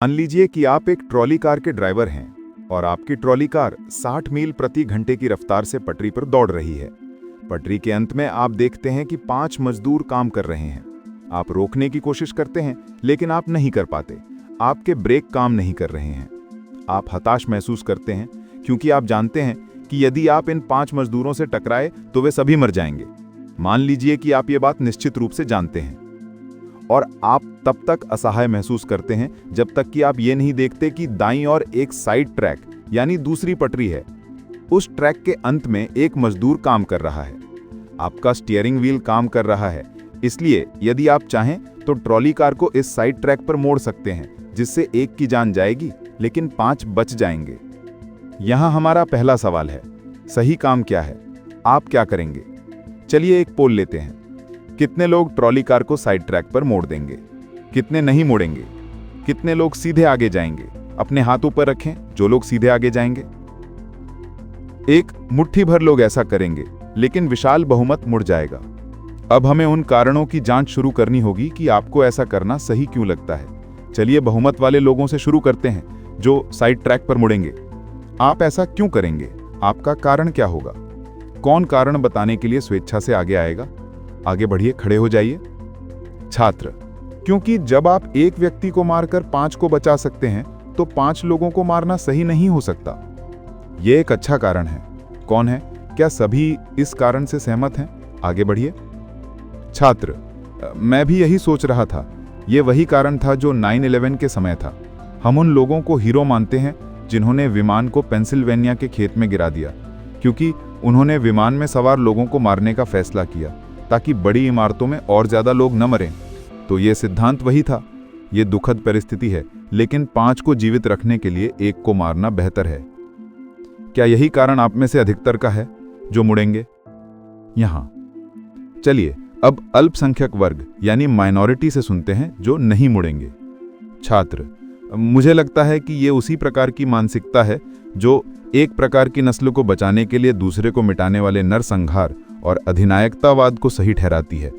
मान लीजिए कि आप एक ट्रॉली कार के ड्राइवर हैं और आपकी ट्रॉली कार 60 मील प्रति घंटे की रफ्तार से पटरी पर दौड़ रही है। पटरी के अंत में आप देखते हैं कि 5 मजदूर काम कर रहे हैं। आप रोकने की कोशिश करते हैं, लेकिन आप नहीं कर पाते। आपके ब्रेक काम नहीं कर रहे हैं। आप हताश महसूस करते हैं, क्योंकि आप जानते हैं कि यदि आप इन 5 मजदूरों से टकराए तो वे सभी मर जाएंगे। मान लीजिए कि आप ये बात निश्चित रूप से जानते हैं, और आप तब तक असहाय महसूस करते हैं जब तक कि आप ये नहीं देखते कि दाईं ओर एक साइड ट्रैक यानी दूसरी पटरी है। उस ट्रैक के अंत में एक मजदूर काम कर रहा है। आपका स्टीयरिंग व्हील काम कर रहा है, इसलिए यदि आप चाहें तो ट्रॉली कार को इस साइड ट्रैक पर मोड़ सकते हैं, जिससे एक की जान जाएगी लेकिन 5 बच जाएंगे। यहां हमारा पहला सवाल है, सही काम क्या है? आप क्या करेंगे? चलिए एक पोल लेते हैं। कितने लोग ट्रॉली कार को साइड ट्रैक पर मोड़ देंगे? कितने नहीं मोड़ेंगे? कितने लोग सीधे आगे जाएंगे? अपने हाथ ऊपर रखें जो लोग सीधे आगे जाएंगे। एक मुट्ठी भर लोग ऐसा करेंगे, लेकिन विशाल बहुमत मुड़ जाएगा। अब हमें उन कारणों की जांच शुरू करनी होगी कि आपको ऐसा करना सही क्यों लगता है। चलिए बहुमत वाले लोगों से शुरू करते हैं जो साइड ट्रैक पर मुड़ेंगे। आप ऐसा क्यों करेंगे? आपका कारण क्या होगा? कौन कारण बताने के लिए स्वेच्छा से आगे आएगा? आगे बढ़िए, खड़े हो जाइए। छात्र: क्योंकि जब आप एक व्यक्ति को मारकर 5 को बचा सकते हैं, तो 5 लोगों को मारना सही नहीं हो सकता। यह एक अच्छा कारण है। कौन है? क्या सभी इस कारण से सहमत हैं? आगे बढ़िए। छात्र: मैं भी यही सोच रहा था। यह वही कारण था जो 9/11 के समय था। हम उन लोगों को हीरो मानते हैं जिन्होंने विमान को पेंसिल्वेनिया के खेत में गिरा दिया, क्योंकि उन्होंने विमान में सवार लोगों को मारने का फैसला किया ताकि बड़ी इमारतों में और ज्यादा लोग न मरें। तो यह सिद्धांत वही था। यह दुखद परिस्थिति है, लेकिन 5 को जीवित रखने के लिए 1 को मारना बेहतर है। क्या यही कारण आप में से अधिकतर का है जो मुड़ेंगे? यहां चलिए अब अल्पसंख्यक वर्ग यानी माइनॉरिटी से सुनते हैं जो नहीं मुड़ेंगे। छात्र: मुझे लगता है कि यह उसी प्रकार की मानसिकता है जो एक प्रकार की नस्ल को बचाने के लिए दूसरे को मिटाने वाले नरसंहार और अधिनायकतावाद को सही ठहराती है।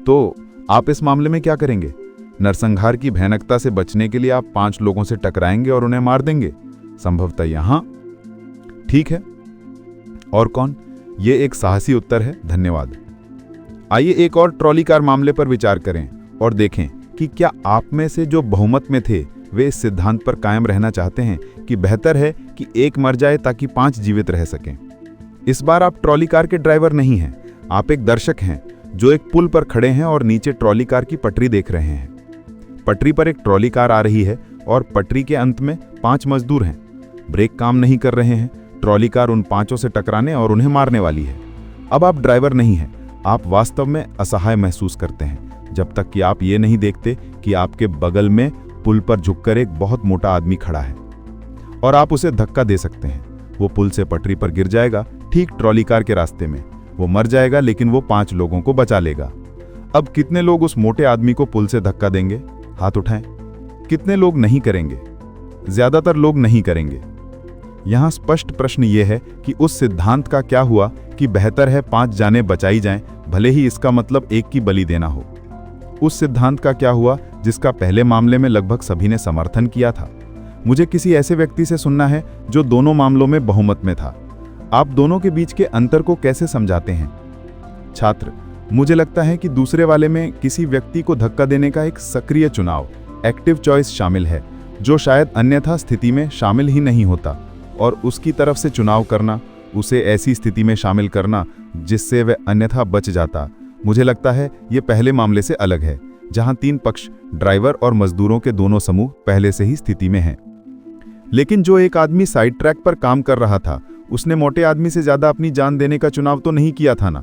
तो आप इस मामले में क्या करेंगे? नरसंहार की भयानकता से बचने के लिए आप 5 लोगों से टकराएंगे और उन्हें मार देंगे, संभवतः यहां। ठीक है, और कौन? यह एक साहसी उत्तर है। धन्यवाद। आइए एक और ट्रॉली कार मामले पर विचार करें और देखें कि क्या आप में से जो बहुमत में थे वे इस सिद्धांत पर कायम रहना चाहते हैं कि बेहतर है कि 1 मर जाए ताकि 5 जीवित रह सकें। इस बार आप ट्रॉली कार के ड्राइवर नहीं हैं, आप एक दर्शक हैं जो एक पुल पर खड़े हैं और नीचे ट्रॉली कार की पटरी देख रहे हैं। पटरी पर एक ट्रॉली कार आ रही है और पटरी के अंत में 5 मजदूर हैं। ब्रेक काम नहीं कर रहे हैं। ट्रॉली कार उन 5 से टकराने और उन्हें मारने वाली है। अब आप ड्राइवर नहीं हैं, आप वास्तव में असहाय महसूस करते हैं जब तक कि आप ये नहीं देखते कि आपके बगल में पुल पर झुककर एक बहुत मोटा आदमी खड़ा है और आप उसे धक्का दे सकते हैं। वो पुल से पटरी पर गिर जाएगा, ठीक ट्रॉली कार के रास्ते में। वो मर जाएगा, लेकिन वो 5 लोगों को बचा लेगा। अब कितने लोग उस मोटे आदमी को पुल से धक्का देंगे? हाथ उठाएं। कितने लोग नहीं करेंगे? ज्यादातर लोग नहीं करेंगे। यहां स्पष्ट प्रश्न यह है कि उस सिद्धांत का क्या हुआ कि बेहतर है 5 जानें बचाई जाएं, भले ही इसका मतलब 1 की बलि देना हो। उस सिद्धांत का क्या हुआ जिसका पहले मामले में लगभग सभी ने समर्थन किया था? मुझे किसी ऐसे व्यक्ति से सुनना है जो दोनों मामलों में बहुमत में था। आप दोनों के बीच के अंतर को कैसे समझाते हैं? छात्र: मुझे लगता है कि दूसरे वाले में किसी व्यक्ति को धक्का देने का एक सक्रिय चुनाव, एक्टिव चॉइस शामिल है, जो शायद अन्यथा स्थिति में शामिल ही नहीं होता, और उसकी तरफ से चुनाव करना, उसे ऐसी स्थिति में शामिल करना जिससे वह अन्यथा बच जाता। मुझे लगता है ये पहले मामले से अलग है, जहां 3 पक्ष, ड्राइवर और मजदूरों के दोनों समूह पहले से ही स्थिति में हैं। लेकिन जो एक आदमी साइड ट्रैक पर काम कर रहा था, उसने मोटे आदमी से ज्यादा अपनी जान देने का चुनाव तो नहीं किया था ना?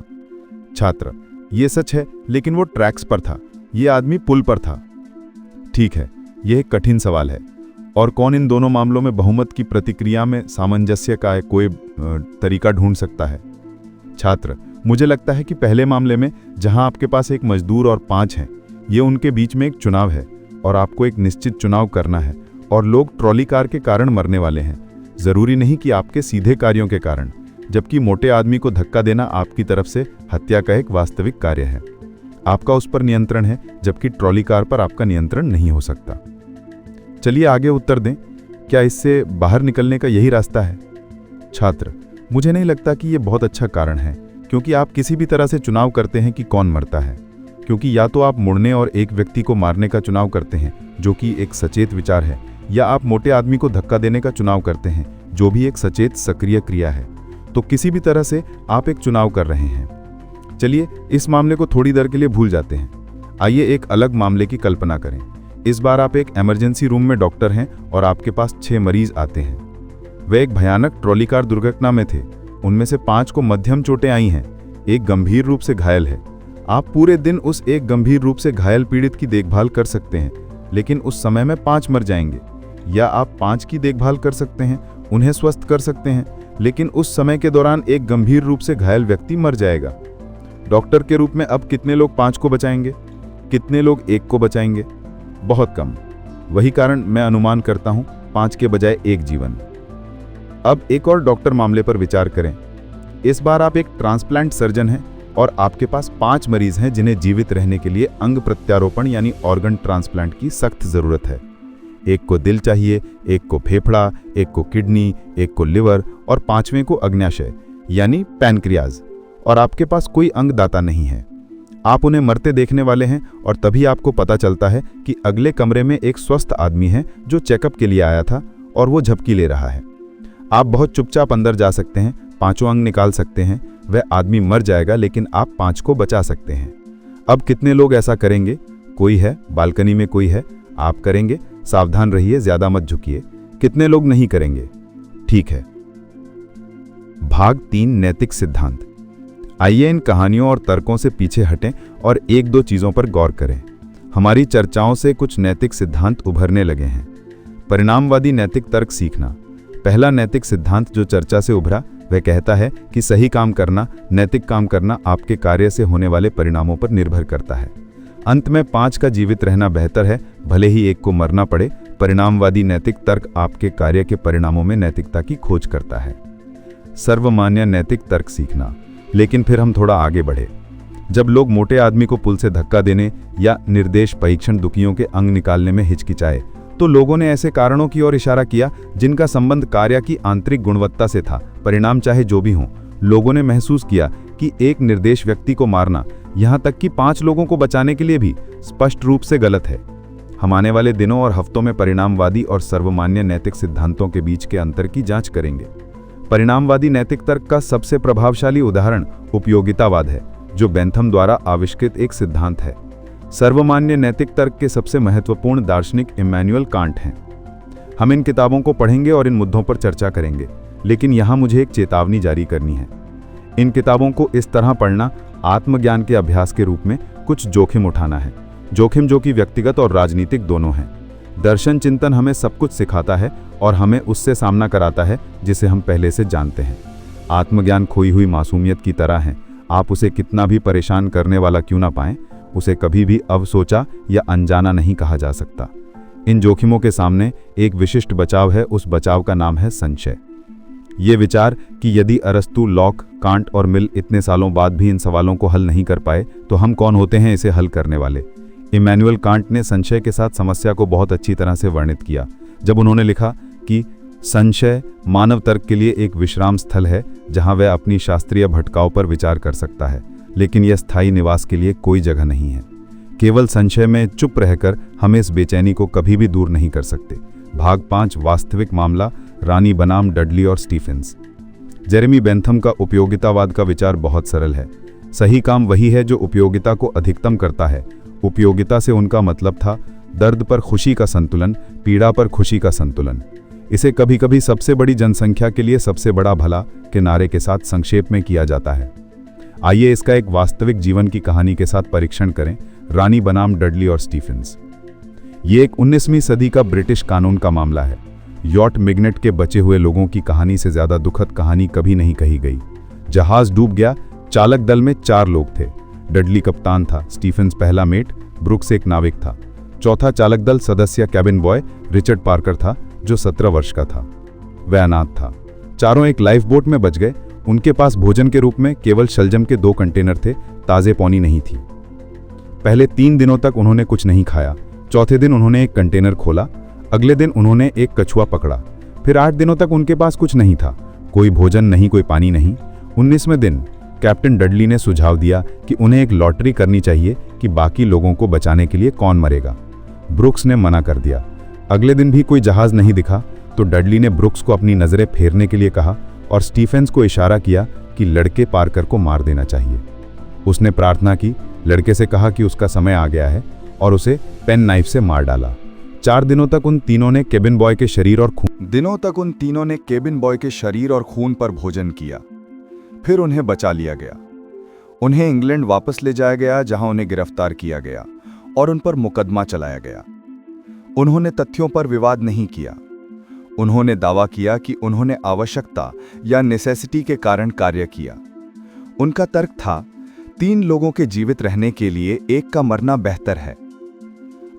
छात्र: यह सच है, लेकिन वो ट्रैक्स पर था, यह आदमी पुल पर था। ठीक है, यह एक कठिन सवाल है। और कौन इन दोनों मामलों में बहुमत की प्रतिक्रिया में सामंजस्य का कोई तरीका ढूंढ सकता है? छात्र: मुझे लगता है कि पहले मामले में, जहां आपके पास एक मजदूर और 5 हैं, ये उनके बीच में एक चुनाव है और आपको एक निश्चित चुनाव करना है, और लोग ट्रॉली कार के कारण मरने वाले हैं, जरूरी नहीं कि आपके सीधे कार्यों के कारण, जबकि मोटे आदमी को धक्का देना आपकी तरफ से हत्या का एक वास्तविक कार्य है। आपका उस पर नियंत्रण है, जबकि ट्रॉली कार पर आपका नियंत्रण नहीं हो सकता। चलिए आगे उत्तर दें, क्या इससे बाहर निकलने का यही रास्ता है? छात्र: मुझे नहीं लगता कि ये बहुत अच्छा कारण है, क्योंकि आप किसी भी तरह से चुनाव करते हैं कि कौन मरता है। क्योंकि या तो आप मुड़ने और एक व्यक्ति को मारने का चुनाव करते हैं, जो कि एक सचेत विचार है, या आप मोटे आदमी को धक्का देने का चुनाव करते हैं, जो भी एक सचेत सक्रिय क्रिया है। तो किसी भी तरह से आप एक चुनाव कर रहे हैं। चलिए इस मामले को थोड़ी देर के लिए भूल जाते हैं। आइए एक अलग मामले की कल्पना करें। इस बार आप एक इमरजेंसी रूम में डॉक्टर हैं और आपके पास 6 मरीज आते हैं। वे एक भयानक ट्रॉली कार दुर्घटना में थे। उनमें से 5 को मध्यम चोटें आई हैं, एक गंभीर रूप से घायल है। आप पूरे दिन उस एक गंभीर रूप से घायल पीड़ित की देखभाल कर सकते हैं, लेकिन उस समय में 5 मर जाएंगे। या आप 5 की देखभाल कर सकते हैं, उन्हें स्वस्थ कर सकते हैं, लेकिन उस समय के दौरान एक गंभीर रूप से घायल व्यक्ति मर जाएगा। डॉक्टर के रूप में अब कितने लोग 5 को बचाएंगे? कितने लोग 1 को बचाएंगे? बहुत कम। वही कारण मैं अनुमान करता हूं 5 के बजाय 1 जीवन। अब एक और डॉक्टर मामले पर विचार करें। इस बार आप एक ट्रांसप्लांट सर्जन हैं और आपके पास 5 मरीज हैं जिन्हें जीवित रहने के लिए अंग प्रत्यारोपण यानी ऑर्गन ट्रांसप्लांट की सख्त जरूरत है। 1 को दिल चाहिए, 1 को फेफड़ा, 1 को किडनी, 1 को लिवर और 5वें को अग्न्याशय यानी पैनक्रियाज। और आपके पास कोई अंगदाता नहीं है। आप उन्हें मरते देखने वाले हैं और तभी आपको पता चलता है कि अगले कमरे में एक स्वस्थ आदमी है जो चेकअप के लिए आया था और वो झपकी ले रहा है। आप बहुत चुपचाप अंदर जा सकते हैं, 5 अंग निकाल सकते हैं। वह आदमी मर जाएगा, लेकिन आप 5 को बचा सकते हैं। अब कितने लोग ऐसा करेंगे? कोई है, बालकनी में कोई है, आप करेंगे? सावधान रहिए, ज्यादा मत झुकिए। कितने लोग नहीं करेंगे? ठीक है। भाग 3 नैतिक सिद्धांत। आइए इन कहानियों और तर्कों से पीछे हटें और 1-2 चीजों पर गौर करें। हमारी चर्चाओं से कुछ नैतिक सिद्धांत उभरने लगे हैं। परिणामवादी नैतिक तर्क सीखना। पहला नैतिक सिद्धांत जो चर्चा से उभरा वह कहता है कि सही काम करना, नैतिक काम करना आपके कार्य से होने वाले परिणामों पर निर्भर करता है। अंत में 5 का जीवित रहना बेहतर है, भले ही 1 को मरना पड़े। परिणामवादी नैतिक तर्क आपके कार्य के परिणामों में नैतिकता की खोज करता है। सर्वमान्य नैतिक तर्क सीखना। लेकिन फिर हम थोड़ा आगे बढ़े। जब लोग मोटे आदमी को पुल से धक्का देने या निर्देश परीक्षण दुखियों के अंग निकालने में हिचकिचाए, तो लोगों ने ऐसे कारणों की ओर इशारा किया जिनका संबंध कार्य की आंतरिक गुणवत्ता से था। परिणाम चाहे जो भी हों, लोगों ने महसूस किया कि एक निर्देश व्यक्ति को मारना, यहां तक कि 5 लोगों को बचाने के लिए भी स्पष्ट रूप से गलत है। हम आने वाले दिनों और हफ्तों में परिणामवादी और सर्वमान्य नैतिक सिद्धांतों के बीच के अंतर की जांच करेंगे। परिणामवादी नैतिक तर्क का सबसे प्रभावशाली उदाहरण उपयोगितावाद है, जो बेंथम द्वारा आविष्कृत एक सिद्धांत है। सर्वमान्य नैतिक तर्क के सबसे महत्वपूर्ण दार्शनिक इमैनुअल कांट हैं। हम इन किताबों को पढ़ेंगे और इन मुद्दों पर चर्चा करेंगे, लेकिन यहाँ मुझे एक चेतावनी जारी करनी है। इन किताबों को इस तरह पढ़ना आत्मज्ञान के अभ्यास के रूप में कुछ जोखिम उठाना है, जोखिम जो कि व्यक्तिगत और राजनीतिक दोनों हैं। दर्शन चिंतन हमें सब कुछ सिखाता है और हमें उससे सामना कराता है जिसे हम पहले से जानते हैं। आत्मज्ञान खोई हुई मासूमियत की तरह है। आप उसे कितना भी परेशान करने वाला क्यों ना पाएं, उसे कभी भी अवसोचा या अनजाना नहीं कहा जा सकता। इन जोखिमों के सामने एक विशिष्ट बचाव है। उस बचाव का नाम है संशय। ये विचार कि यदि अरस्तु, लॉक, कांट और मिल इतने सालों बाद भी इन सवालों को हल नहीं कर पाए तो हम कौन होते हैं इसे हल करने वाले। इमैनुअल कांट ने संशय के साथ समस्या को बहुत अच्छी तरह से वर्णित किया जब उन्होंने लिखा कि संशय मानव तर्क के लिए एक विश्राम स्थल है जहां वह अपनी शास्त्रीय भटकाव पर विचार कर सकता है, लेकिन यह स्थायी निवास के लिए कोई जगह नहीं है। केवल संशय में चुप रहकर हम इस बेचैनी को कभी भी दूर नहीं कर सकते। भाग 5 वास्तविक मामला, रानी बनाम डडली और स्टीफेंस। जेरेमी बेंथम का उपयोगितावाद का विचार बहुत सरल है। सही काम वही है जो उपयोगिता को अधिकतम करता है। उपयोगिता से उनका मतलब था दर्द पर खुशी का संतुलन, पीड़ा पर खुशी का संतुलन। इसे कभी कभी सबसे बड़ी जनसंख्या के लिए सबसे बड़ा भला के नारे के साथ संक्षेप में किया जाता है। आइए इसका एक वास्तविक जीवन की कहानी के साथ परीक्षण करें। रानी बनाम डडली और स्टीफेंस। ये एक 19वीं सदी का ब्रिटिश कानून का मामला है। यॉट मिग्नेट के बचे हुए लोगों की कहानी से ज्यादा दुखद कहानी कभी नहीं कही गई। जहाज डूब गया। चालक दल में 4 लोग थे। डडली कप्तान था, स्टीफेंस पहला मेट, ब्रुक्स एक नाविक था। चौथा चालक दल सदस्य कैबिन बॉय रिचर्ड पार्कर था, जो 17 वर्ष का था। वह अनाथ था। चारों एक लाइफ बोट में बच गए। उनके पास भोजन के रूप में केवल शलजम के 2 कंटेनर थे, ताजे पानी नहीं थी। पहले 3 दिनों तक उन्होंने कुछ नहीं खाया। चौथे दिन उन्होंने एक कंटेनर खोला। अगले दिन उन्होंने एक कछुआ पकड़ा। फिर 8 दिनों तक उनके पास कुछ नहीं था, कोई भोजन नहीं, कोई पानी नहीं। 19वें दिन कैप्टन डडली ने सुझाव दिया कि उन्हें एक लॉटरी करनी चाहिए कि बाकी लोगों को बचाने के लिए कौन मरेगा। ब्रुक्स ने मना कर दिया। अगले दिन भी कोई जहाज नहीं दिखा तो डडली ने ब्रुक्स को अपनी नज़रें फेरने के लिए कहा और स्टीफेंस को इशारा किया कि लड़के पार्कर को मार देना चाहिए। उसने प्रार्थना की, लड़के से कहा कि उसका समय आ गया है और उसे पेन नाइफ से मार डाला। 4 दिनों तक उन तीनों ने केबिन बॉय के शरीर और खून पर भोजन किया। फिर उन्हें बचा लिया गया। उन्हें इंग्लैंड वापस ले जाया गया, जहां उन्हें गिरफ्तार किया गया और उन पर मुकदमा चलाया गया। उन्होंने तथ्यों पर विवाद नहीं किया। उन्होंने दावा किया कि उन्होंने आवश्यकता या नेसेसिटी के कारण कार्य किया। उनका तर्क था 3 लोगों के जीवित रहने के लिए एक का मरना बेहतर है।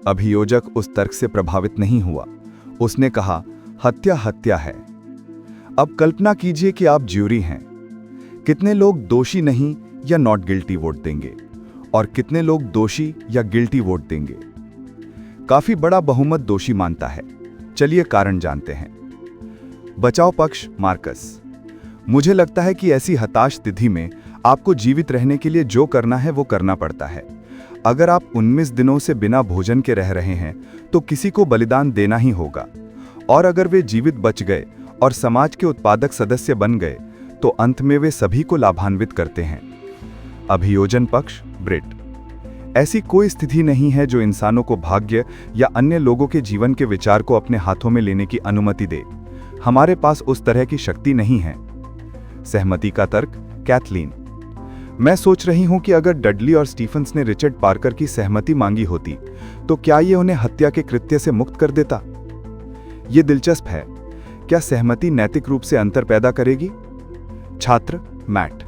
अभियोजक उस तर्क से प्रभावित नहीं हुआ। उसने कहा, हत्या हत्या है। अब कल्पना कीजिए कि आप ज्यूरी हैं। कितने लोग दोषी नहीं या नॉट गिल्टी वोट देंगे और कितने लोग दोषी या गिल्टी वोट देंगे? काफी बड़ा बहुमत दोषी मानता है। चलिए कारण जानते हैं। बचाव पक्ष मार्कस, मुझे लगता है कि ऐसी हताश स्थिति में आपको जीवित रहने के लिए जो करना है वो करना पड़ता है। अगर आप 19 दिनों से बिना भोजन के रह रहे हैं तो किसी को बलिदान देना ही होगा, और अगर वे जीवित बच गए और समाज के उत्पादक सदस्य बन गए तो अंत में वे सभी को लाभान्वित करते हैं। अभियोजन पक्ष ब्रिट, ऐसी कोई स्थिति नहीं है जो इंसानों को भाग्य या अन्य लोगों के जीवन के विचार को अपने हाथों में लेने की अनुमति दे। हमारे पास उस तरह की शक्ति नहीं है। सहमति का तर्क कैथलीन, मैं सोच रही हूं कि अगर डडली और स्टीफेंस ने रिचर्ड पार्कर की सहमति मांगी होती तो क्या ये उन्हें हत्या के कृत्य से मुक्त कर देता? ये दिलचस्प है। क्या सहमति नैतिक रूप से अंतर पैदा करेगी? छात्र मैट,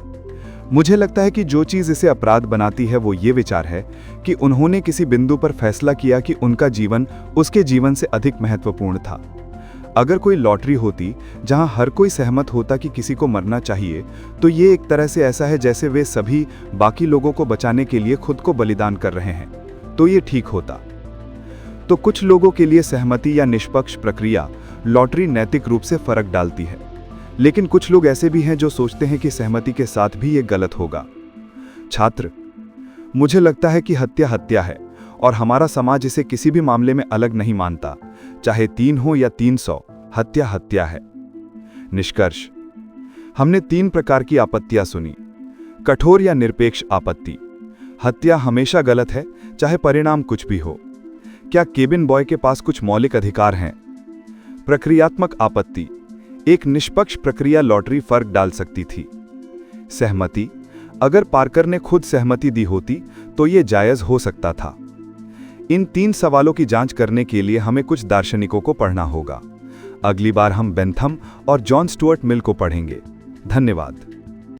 मुझे लगता है कि जो चीज इसे अपराध बनाती है वो ये विचार है कि उन्होंने किसी बिंदु पर फैसला किया कि उनका जीवन उसके जीवन से अधिक महत्वपूर्ण था। अगर कोई लॉटरी होती जहां हर कोई सहमत होता कि किसी को मरना चाहिए, तो ये एक तरह से ऐसा है जैसे वे सभी बाकी लोगों को बचाने के लिए खुद को बलिदान कर रहे हैं, तो ये ठीक होता। तो कुछ लोगों के लिए सहमति या निष्पक्ष प्रक्रिया लॉटरी नैतिक रूप से फर्क डालती है, लेकिन कुछ लोग ऐसे भी हैं जो सोचते हैं कि सहमति के साथ भी ये गलत होगा। छात्र, मुझे लगता है कि हत्या हत्या है और हमारा समाज इसे किसी भी मामले में अलग नहीं मानता, चाहे 3 हो या 300, हत्या हत्या है। निष्कर्ष, हमने 3 प्रकार की आपत्तियां सुनी। कठोर या निरपेक्ष आपत्ति, हत्या हमेशा गलत है चाहे परिणाम कुछ भी हो। क्या केबिन बॉय के पास कुछ मौलिक अधिकार हैं? प्रक्रियात्मक आपत्ति, एक निष्पक्ष प्रक्रिया लॉटरी फर्क डाल सकती थी। सहमति, अगर पार्कर ने खुद सहमति दी होती तो यह जायज हो सकता था। इन 3 सवालों की जांच करने के लिए हमें कुछ दार्शनिकों को पढ़ना होगा। अगली बार हम बेंथम और जॉन स्टुअर्ट मिल को पढ़ेंगे। धन्यवाद।